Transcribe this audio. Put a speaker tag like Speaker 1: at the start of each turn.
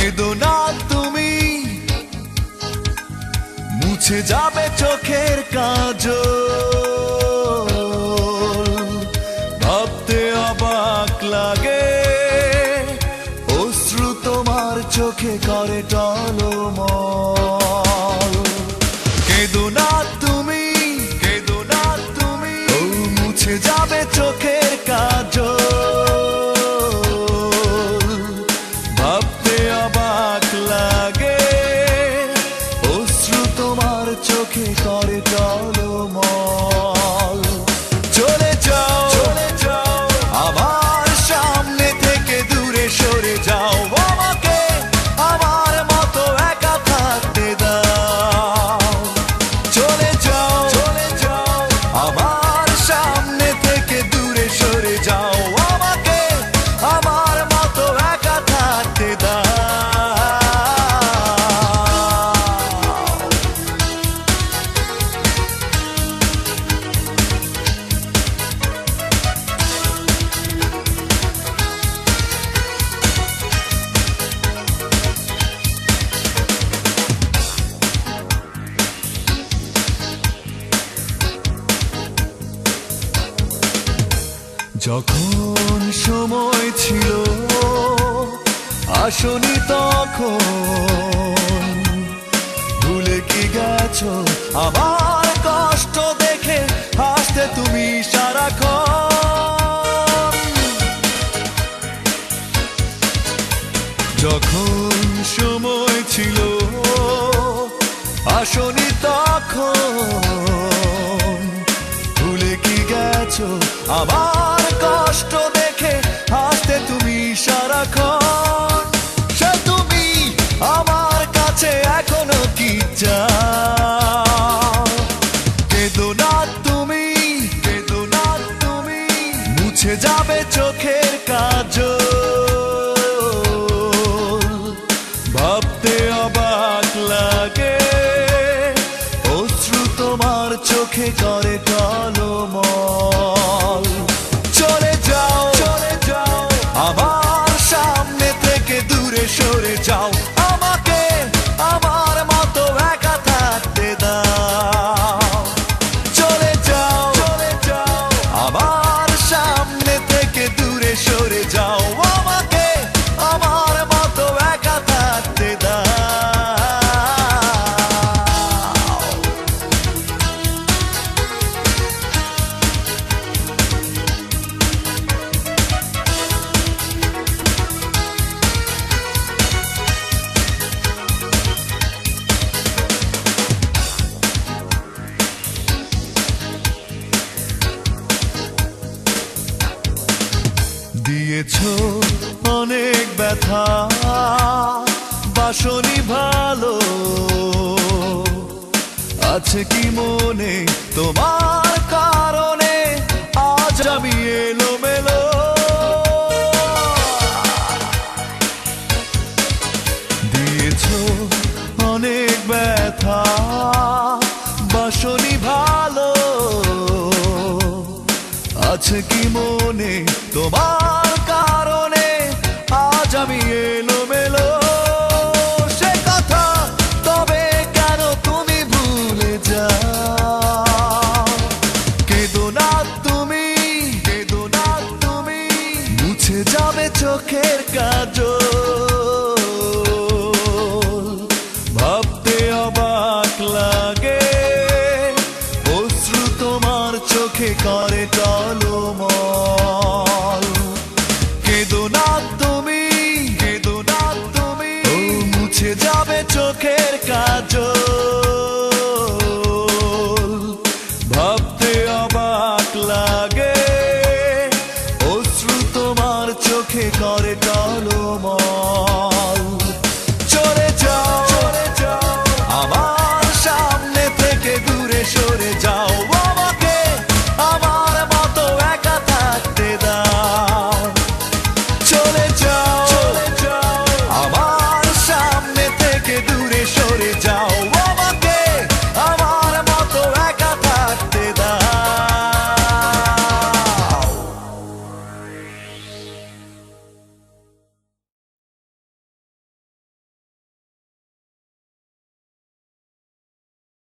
Speaker 1: কেঁদো না তুমি, মুছে যাবে চোখের কাজল। ভাবতে অবাক লাগে, অশ্রু তোমার চোখে করে টলমল। কেঁদো না তুমি, কেঁদো না তুমি, ও মুছে যাবে চোখের কাজল। ভাবতে অবাক লাগে, অশ্রু তোমার চোখে করে টলমল। চলে যাও, চলে যাও, আমার সামনে থেকে দূরে সরে যাও। আমাকে আমার মতো একা থাকতে দাও। চলে যাও, চলে যাও, আমার সামনে থেকে দূরে সরে যাও। আমাকে আমার মতো একা থাকতে দাও। যখন সময় ছিল আসনি তখন, ভুলে কি গেছো আমার কষ্ট দেখে হাসতে তুমি সারাক্ষণ। যখন সময় ছিল আসনি তখন, ভুলে কি গেছো আমার কষ্ট দেখে হাসতে তুমি সারাক্ষণ। সে তুমি আমার কাছে এখনো কি চাও? কেঁদো না তুমি, কেঁদো না তুমি, মুছে যাবে চোখের কাজল। ভাবতে অবাক লাগে, অশ্রু তোমার চোখে করে টলমল। চলে যাও, চলে যাও, আমার সামনে থেকে দূরে সরে যাও। আমাকে আমার মতো একা থাকতে দাও। চলে যাও, চলে যাও, আমার সামনে থেকে দূরে সরে যাও। আমাকে আমার মতো একা থাকতে দাও। দিয়েছো অনেক ব্যথা, বাসনি ভালো, আছে কি মনে তোমার কারণে আজ আমি এলোমেলো। দিয়েছো অনেক ব্যথা, বাসনি ভালো, আছে কি মনে তোমার কারণে আজ আমি এলোমেলো। সে কথা তবে কেন তুমি ভুলে যাও? কেঁদো না তুমি, কেঁদো না তুমি, মুছে যাবে চোখের কাজল। ভাবতে অবাক লাগে, অশ্রু তোমার চোখে করে টলমল। কেঁদো না তুমি, কেঁদো না তুমি, ও মুছে যাবে চোখের কাজল। ভাবতে অবাক লাগে, অশ্রু তোমার চোখে করে টলমল। চলে যাও, চলে যাও, আমার সামনে থেকে দূরে সরে যাও।